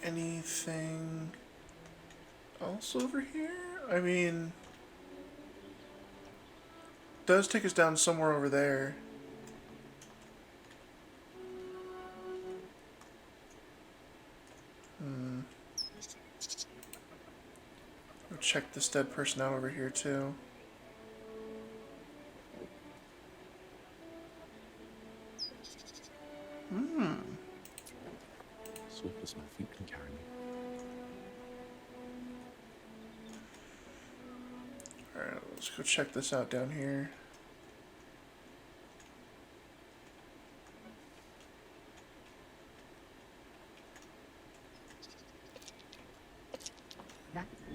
anything else over here? I mean, does take us down somewhere over there. We'll check this dead person out over here too. Swift as my feet can carry me. Alright, let's go check this out down here.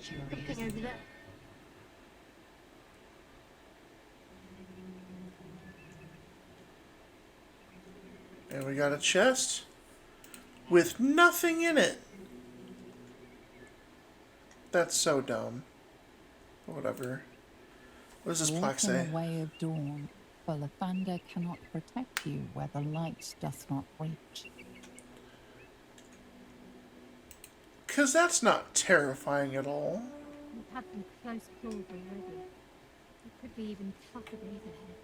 Something over there. And we got a chest with nothing in it. That's so dumb. Whatever. What does this plaque Walk in say? the way of dawn, for the thunder cannot protect you where the light doth not reach. Because that's not terrifying at all. We've had some close calls already. It could be even tougher days ahead.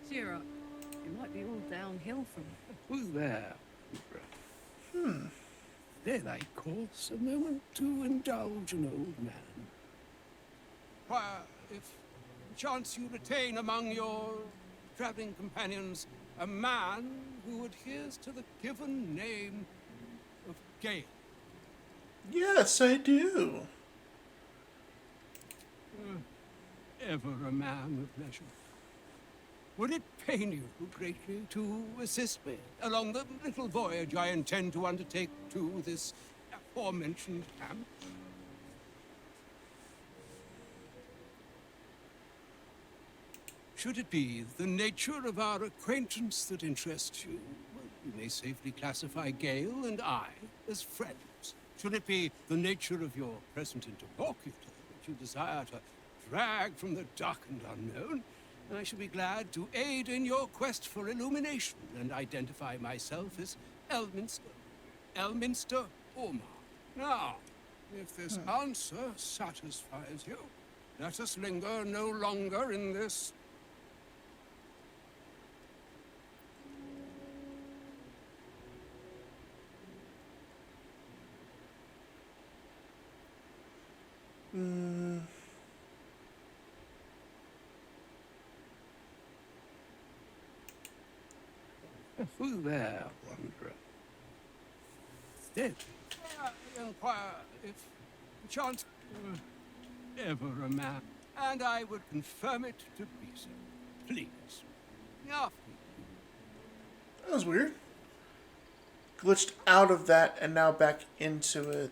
Cheer up. It might be all downhill from Who's there? Dare I course a moment to indulge an old man? Why, if chance you retain among your traveling companions a man who adheres to the given name of Gale. Yes, I do. Ever a man of leisure. Would it pain you greatly to assist me along the little voyage I intend to undertake to this aforementioned camp? Should it be the nature of our acquaintance that interests you, well, you may safely classify Gale and I as friends. Should it be the nature of your present interlocutor that you desire to drag from the dark and unknown, I shall be glad to aid in your quest for illumination and identify myself as Elminster. Elminster Ormar. Now, if this answer satisfies you, let us linger no longer in this Who there, wanderer? Dead. Inquire if chance ever a man, and I would confirm it to be so. Please. After. That was weird. Glitched out of that and now back into it.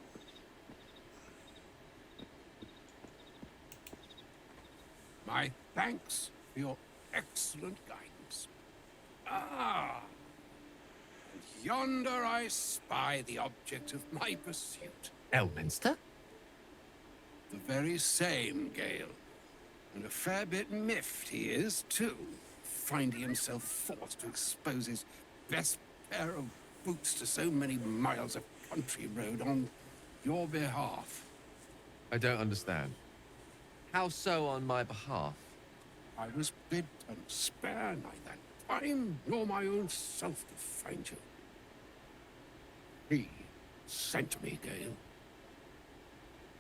My thanks for your excellent guidance. Ah, and yonder I spy the object of my pursuit. Elminster? The very same, Gale. And a fair bit miffed he is, too, finding himself forced to expose his best pair of boots to so many miles of country road on your behalf. I don't understand. How so on my behalf? I was bid and spare neither time nor my own self to find you. He sent me, Gale.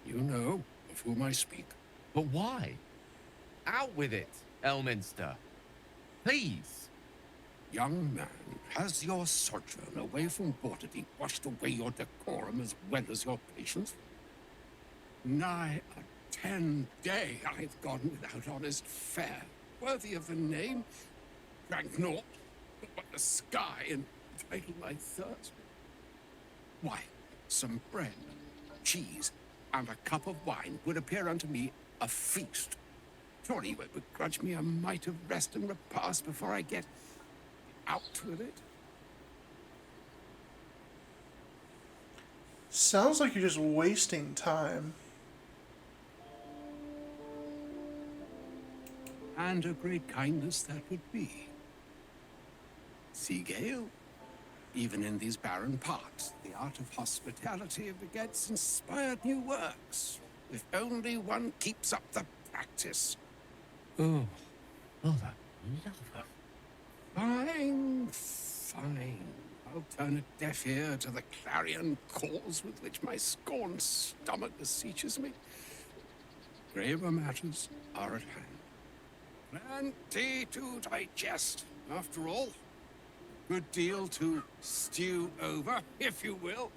You know of whom I speak. But why? Out with it, Elminster. Please. Young man, has your sojourn away from Waterdeep washed away your decorum as well as your patience? Nigh a 10-day I've gone without honest fare, worthy of the name. Drank naught but what the sky entitled my thirst. Why, some bread, cheese, and a cup of wine would appear unto me a feast. Surely you would begrudge me a mite of rest and repast before I get out with it? Sounds like you're just wasting time. And a great kindness that would be. See, Gale, Even in these barren parts, the art of hospitality begets inspired new works. If only one keeps up the practice. Oh, oh, that love her. Fine, fine. I'll turn a deaf ear to the clarion calls with which my scorned stomach beseeches me. Graver matters are at hand. Plenty to digest, after all. Good deal to stew over, if you will.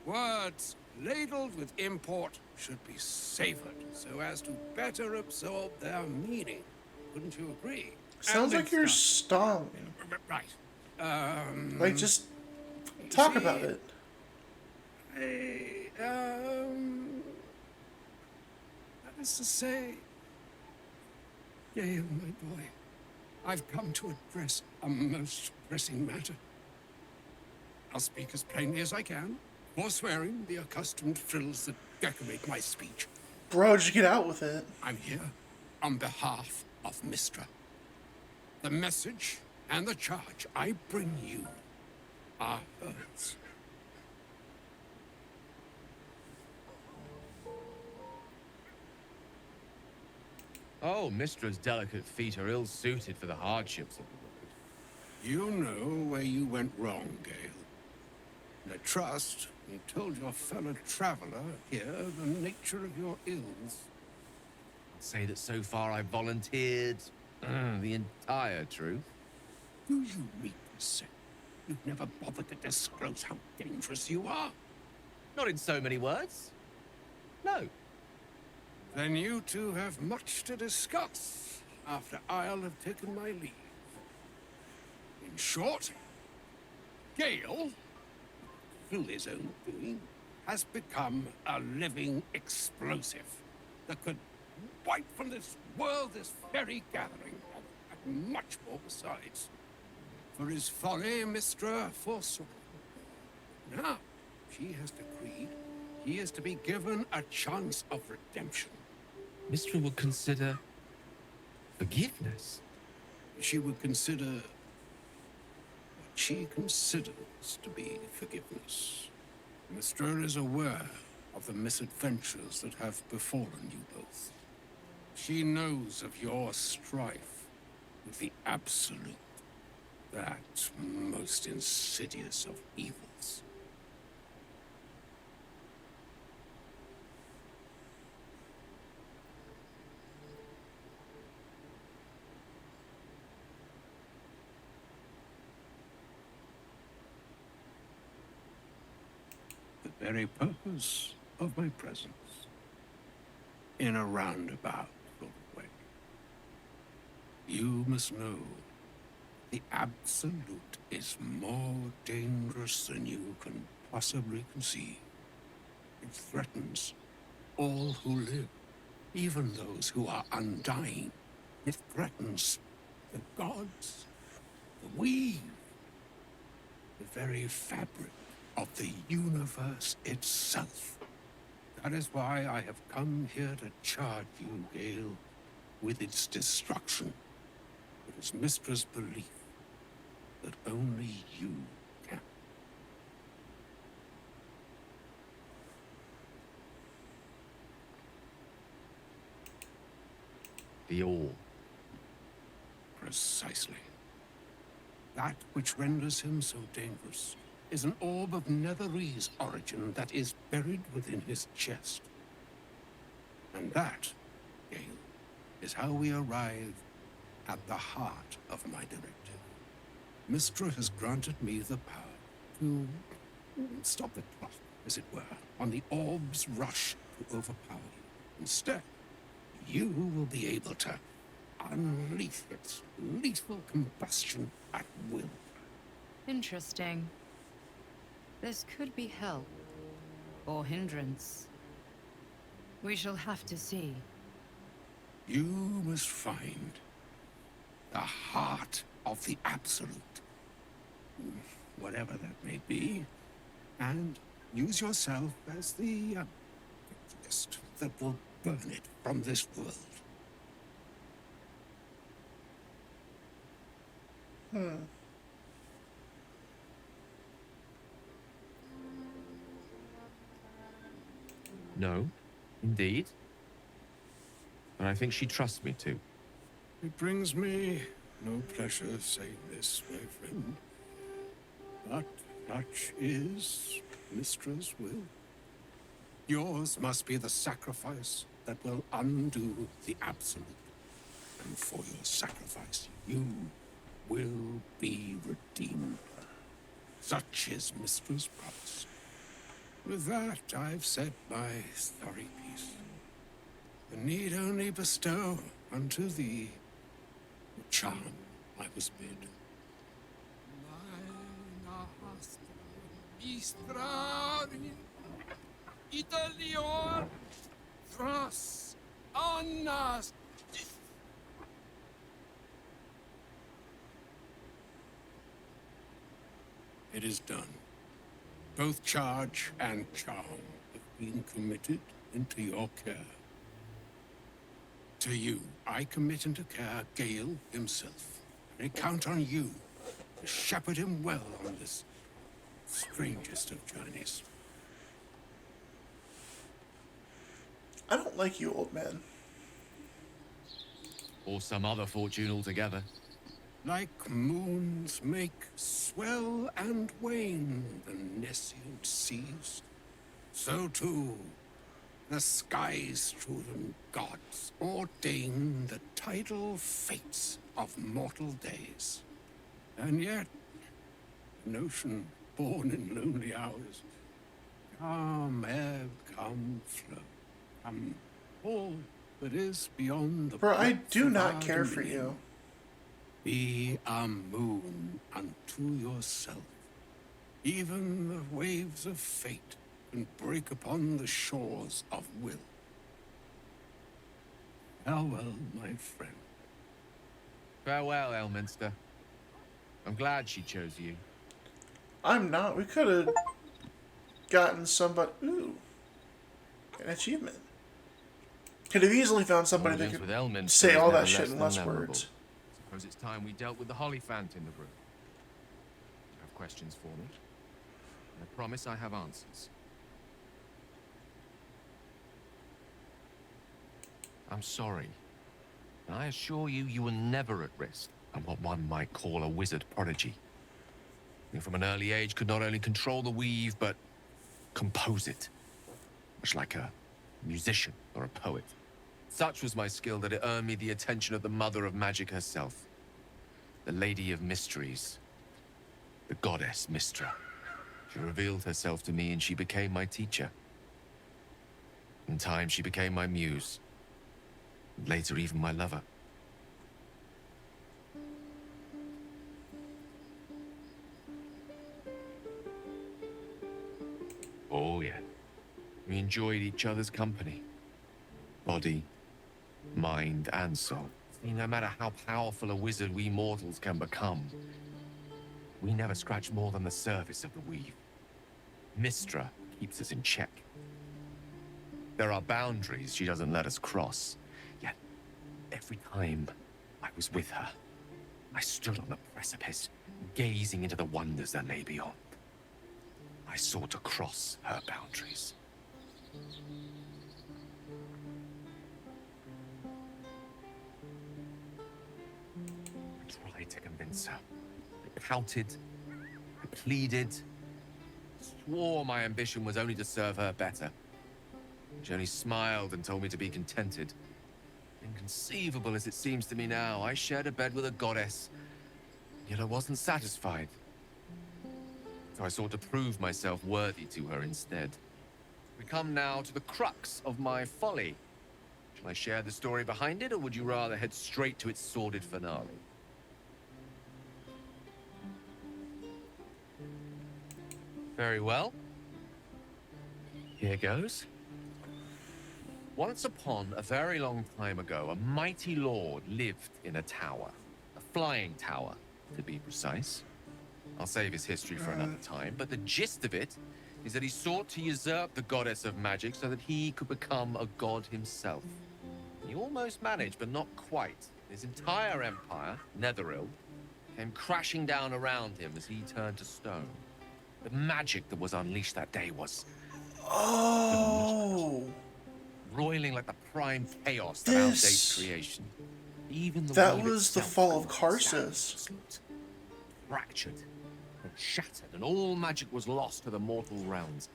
Words ladled with import should be savored so as to better absorb their meaning. Wouldn't you agree? Sounds And like you're stuff. stalling. Right. Like, just talk see, about it. That is to say, Gale, my boy, I've come to address a most pressing matter. I'll speak as plainly as I can, forswearing the accustomed frills that decorate my speech. Bro, just get out with it. I'm here on behalf of Mistra. The message and the charge I bring you are hers. Oh, Mistra's delicate feet are ill-suited for the hardships of the road. You know where you went wrong, Gale. And I trust you told your fellow traveler here the nature of your ills. I'd say that so far I've volunteered the entire truth. Do you reap the sick? You've never bothered to disclose how dangerous you are. Not in so many words. No. Then you two have much to discuss after I'll have taken my leave. In short, Gale, through his own doing, has become a living explosive that could wipe from this world this very gathering, and much more besides. For his folly, Mistra forsook. Now, she has decreed he is to be given a chance of redemption. Mistra would consider forgiveness. She would consider what she considers to be forgiveness. Mistra is aware of the misadventures that have befallen you both. She knows of your strife with the Absolute, that most insidious of evils. The very purpose of my presence, in a roundabout sort of way. You must know the Absolute is more dangerous than you can possibly conceive. It threatens all who live, even those who are undying. It threatens the gods, the weave, the very fabric of the universe itself. That is why I have come here to charge you, Gale, with its destruction. It is Mistra's belief that only you can. The all. Precisely. That which renders him so dangerous is an orb of Netherese origin that is buried within his chest. And that, Gale, is how we arrive at the heart of my directive. Mistra has granted me the power to stop the clock, as it were, on the orb's rush to overpower you. Instead, you will be able to unleash its lethal combustion at will. Interesting. This could be help. Or hindrance. We shall have to see. You must find the heart of the Absolute, whatever that may be, and use yourself as the catalyst that will burn it from this world. No, indeed. But I think she trusts me too. It brings me no pleasure saying this, my friend. But such is Mystra's will. Yours must be the sacrifice that will undo the absolute. And for your sacrifice, you will be redeemed. Such is Mystra's promise. With that, I've said my sorry piece. And need only bestow unto thee the charm I was bid. Italior Thras Annas. It is done. Both charge and charm have been committed into your care. To you, I commit into care Gale himself. I count on you to shepherd him well on this strangest of journeys. I don't like you, old man. Or some other fortune altogether. Like moons make swell and wane the nescient seas, so too the skies through them gods ordain the tidal fates of mortal days. And yet, an ocean born in lonely hours, come ebb, come flow, come all that is beyond the Bro, I breadth do of not our care for dominion. you. Be a moon unto yourself. Even the waves of fate can break upon the shores of will. Farewell, my friend. Farewell, Elminster. I'm glad she chose you. I'm not. We could have gotten somebody. Ooh. An achievement. Could have easily found somebody that Audience could with Elminster say is all never that shit less in than less memorable. words. Suppose it's time we dealt with the Hollyphant in the room. You have questions for me? I promise I have answers. I'm sorry. And I assure you, you were never at risk. I'm what one might call a wizard prodigy. You from an early age could not only control the weave, but compose it. Much like a musician or a poet. Such was my skill that it earned me the attention of the mother of magic herself. The Lady of Mysteries. The goddess Mystra. She revealed herself to me and she became my teacher. In time, she became my muse. And later, even my lover. Oh, yeah. We enjoyed each other's company. Body, mind, and soul. See, no matter how powerful a wizard we mortals can become, we never scratch more than the surface of the weave. Mystra keeps us in check. There are boundaries she doesn't let us cross. Yet, every time I was with her, I stood on the precipice, gazing into the wonders that lay beyond. I sought to cross her boundaries. I tried to convince her. I pouted, I pleaded, swore my ambition was only to serve her better. She only smiled and told me to be contented. Inconceivable as it seems to me now, I shared a bed with a goddess, yet I wasn't satisfied. So I sought to prove myself worthy to her instead. We come now to the crux of my folly. Shall I share the story behind it, or would you rather head straight to its sordid finale? Very well. Here goes. Once upon a very long time ago, a mighty lord lived in a tower. A flying tower, to be precise. I'll save his history for another time, but the gist of it is that he sought to usurp the goddess of magic so that he could become a god himself. He almost managed, but not quite. His entire empire, Netheril, came crashing down around him as he turned to stone. The magic that was unleashed that day was Oh, roiling like the prime chaos that outdates this. creation. Even the That weave was the itself fall could of not withstand Karsus. its onslaught. Fractured and shattered, and all magic was lost to the mortal realms.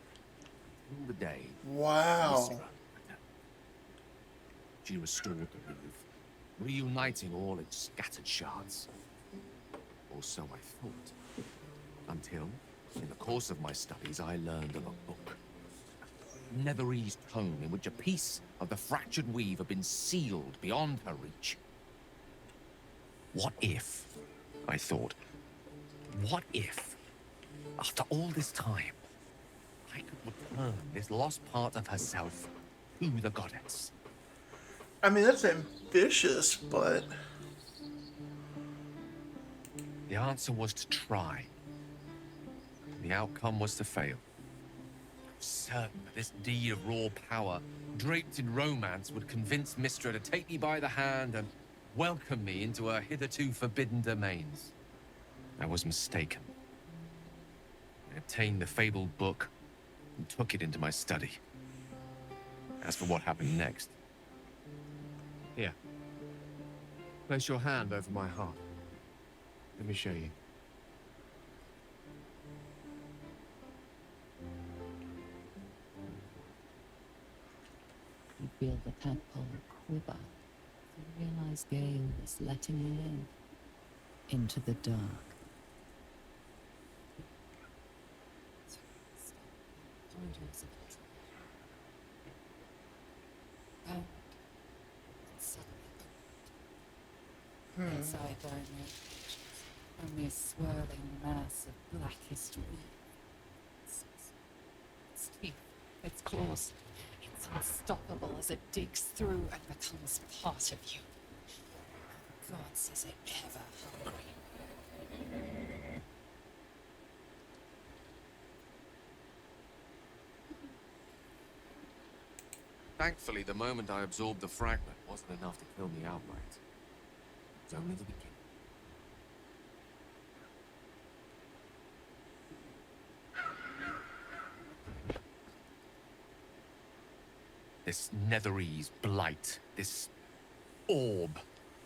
Until the day Wow. Mystra returned. She restored the weave, reuniting all its scattered shards. Or so I thought. Until, in the course of my studies, I learned of a book. A Netherese tome in which a piece of the fractured weave had been sealed beyond her reach. What if, I thought, what if, after all this time, I could return this lost part of herself to the goddess? I mean, that's ambitious, but The answer was to try. The outcome was to fail. I was certain that this deed of raw power, draped in romance, would convince Mystra to take me by the hand and welcome me into her hitherto forbidden domains. I was mistaken. I obtained the fabled book and took it into my study. As for what happened next... Here. Place your hand over my heart. Let me show you. You feel the tadpole quiver. You realize Gale is letting you in. Into the dark. Inside our nations, only a swirling mass of blackest weed. Its teeth, its claws, it's unstoppable as it digs through and becomes part of you. God says it ever hungry. Thankfully, the moment I absorbed the fragment wasn't enough to kill me outright. It was only the beginning. This Netherese blight, this orb,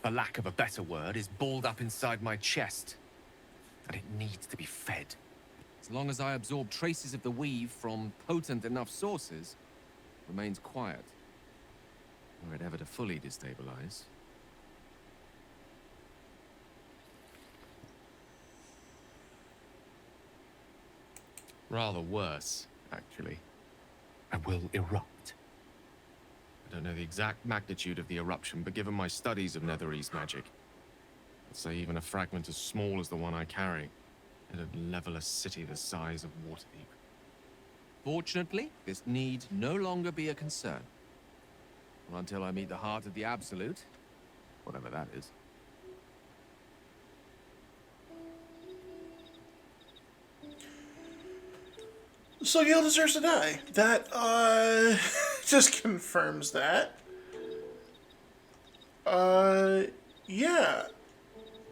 for lack of a better word, is balled up inside my chest. And it needs to be fed. As long as I absorb traces of the weave from potent enough sources, it remains quiet. Were it ever to fully destabilize. Rather worse, actually. I will erupt. I don't know the exact magnitude of the eruption, but given my studies of Netherese magic, I'd say even a fragment as small as the one I carry, it'd level a city the size of Waterdeep. Fortunately, this need no longer be a concern. Or until I meet the heart of the Absolute, whatever that is. so Gale deserves to die. That just confirms that. Yeah.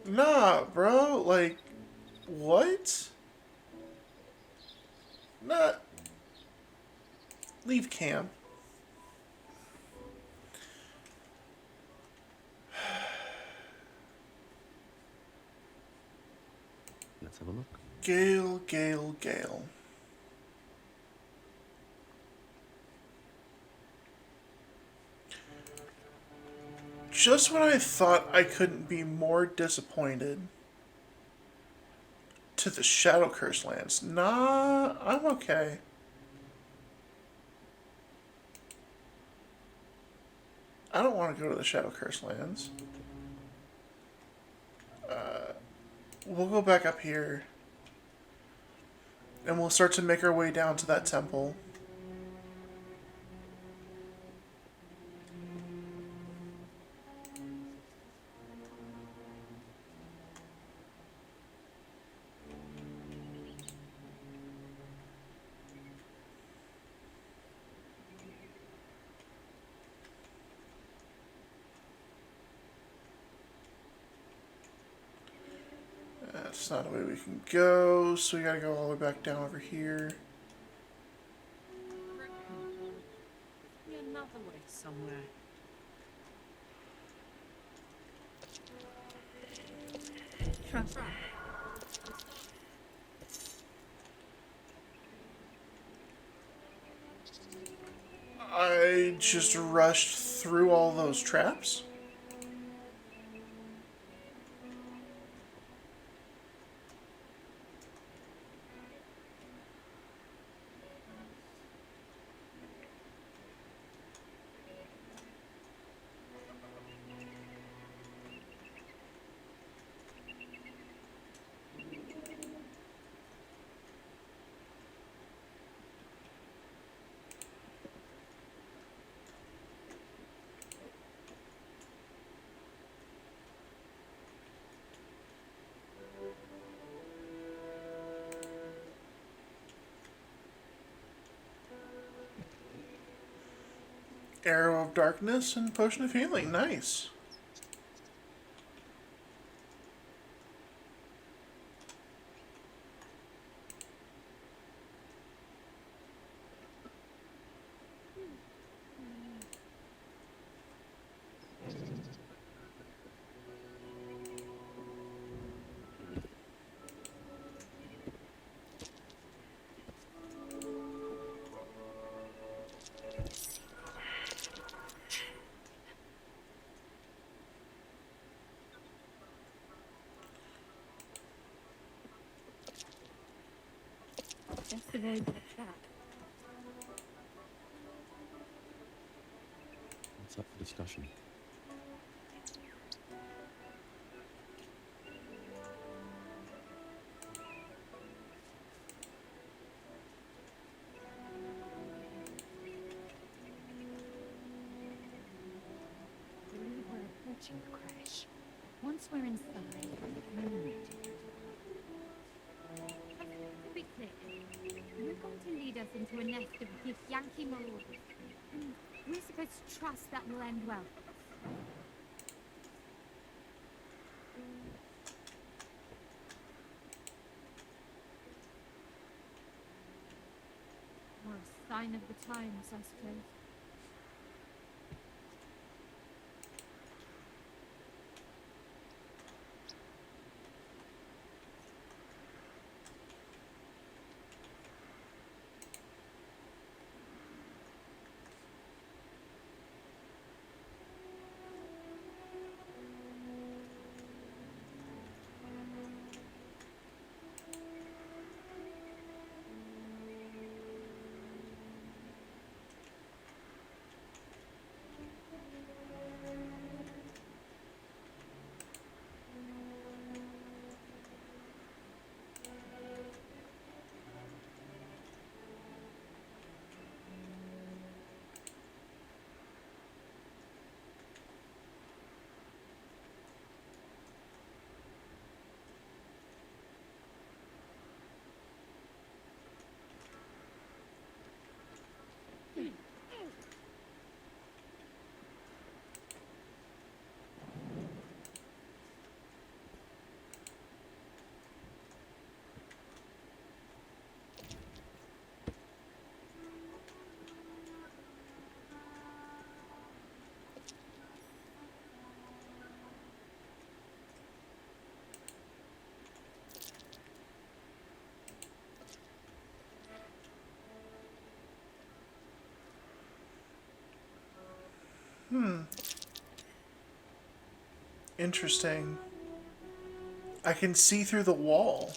Nah, bro. Like, what? Nah. Leave camp. Let's have a look. Gale, Gale, Gale. Just when I thought I couldn't be more disappointed to the Shadow Curse lands. Nah, I'm okay. I don't want to go to the Shadow Curse lands. We'll go back up here. And we'll start to make our way down to that temple. That's not a way we can go, so we gotta go all the way back down over here. other way somewhere. Trust. I just rushed through all those traps? Arrow of Darkness and Potion of Healing. Nice. Just avoid the trap. What's up for discussion? I believe we're approaching the crash. Once we're inside, we'll need to be clear. You're going to lead us into a nest of Yankee marauders. We're supposed to trust that will end well. Or a sign of the times, I suppose. Interesting. I can see through the wall.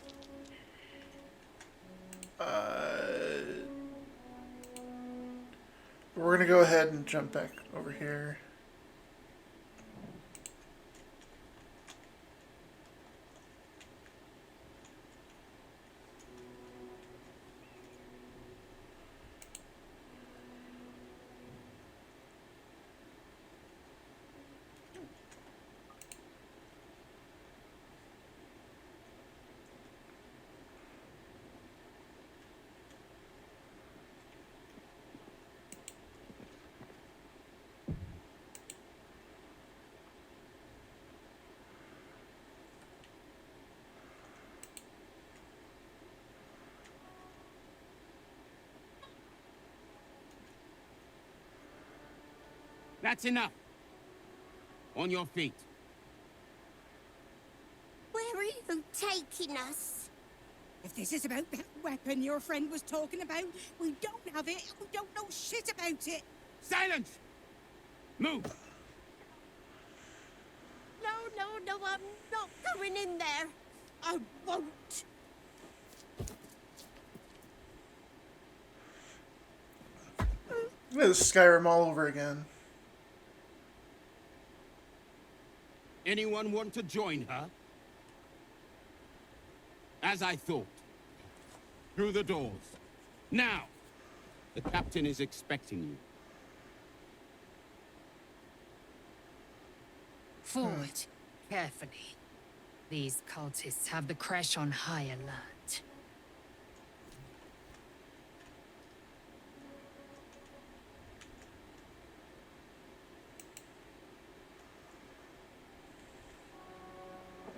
We're gonna go ahead and jump back over here. That's enough. On your feet. Where are you taking us? If this is about that weapon your friend was talking about, we don't have it and we don't know shit about it. Silence! Move! No, I'm not going in there. I won't. This is Skyrim all over again. Anyone want to join her? As I thought. Through the doors. Now! The captain is expecting you. Forward, carefully. These cultists have the Kresh on high alert.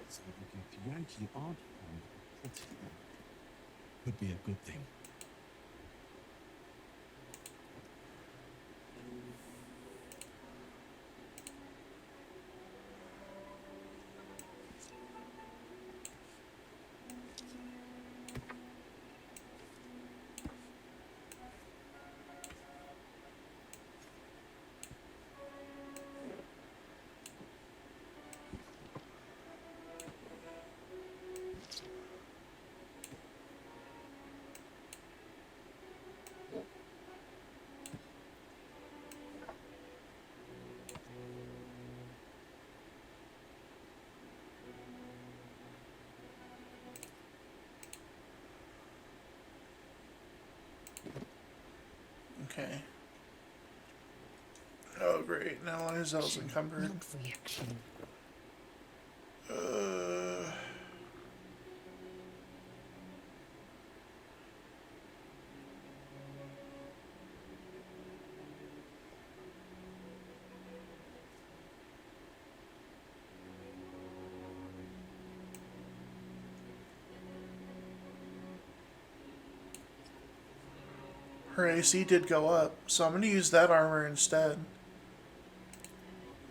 So if Yankee aren't could be a good thing. Okay. Oh, great. Now Izel's encumbered. Not reaction. Her AC did go up, so I'm going to use that armor instead.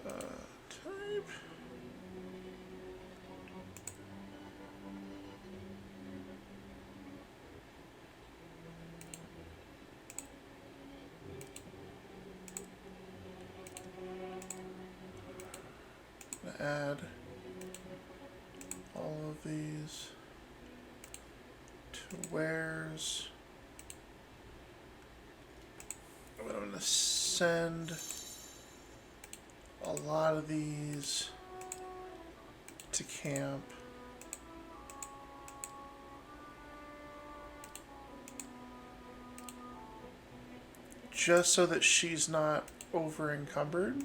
Type. Add all of these to wares. I'm going to send a lot of these to camp. Just so that she's not over encumbered.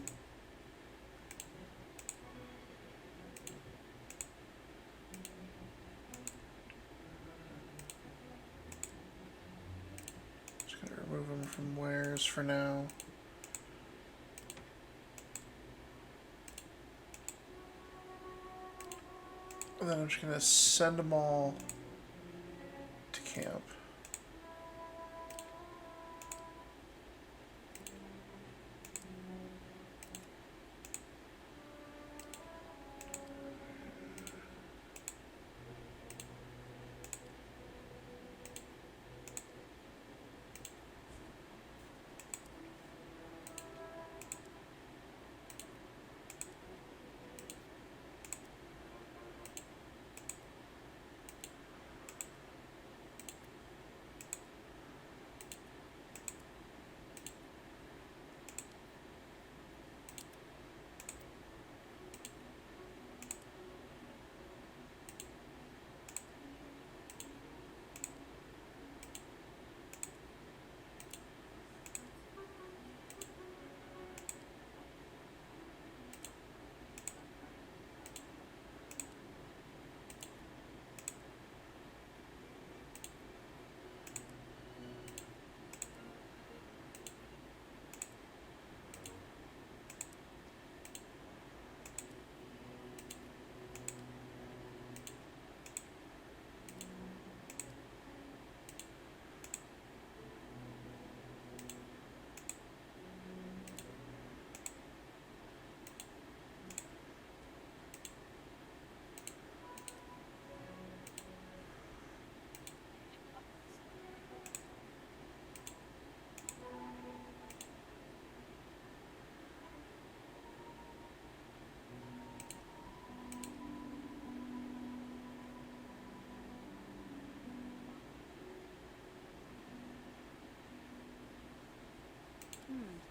Just gonna remove them from wares for now. And then I'm just gonna send them all to camp. Hmm.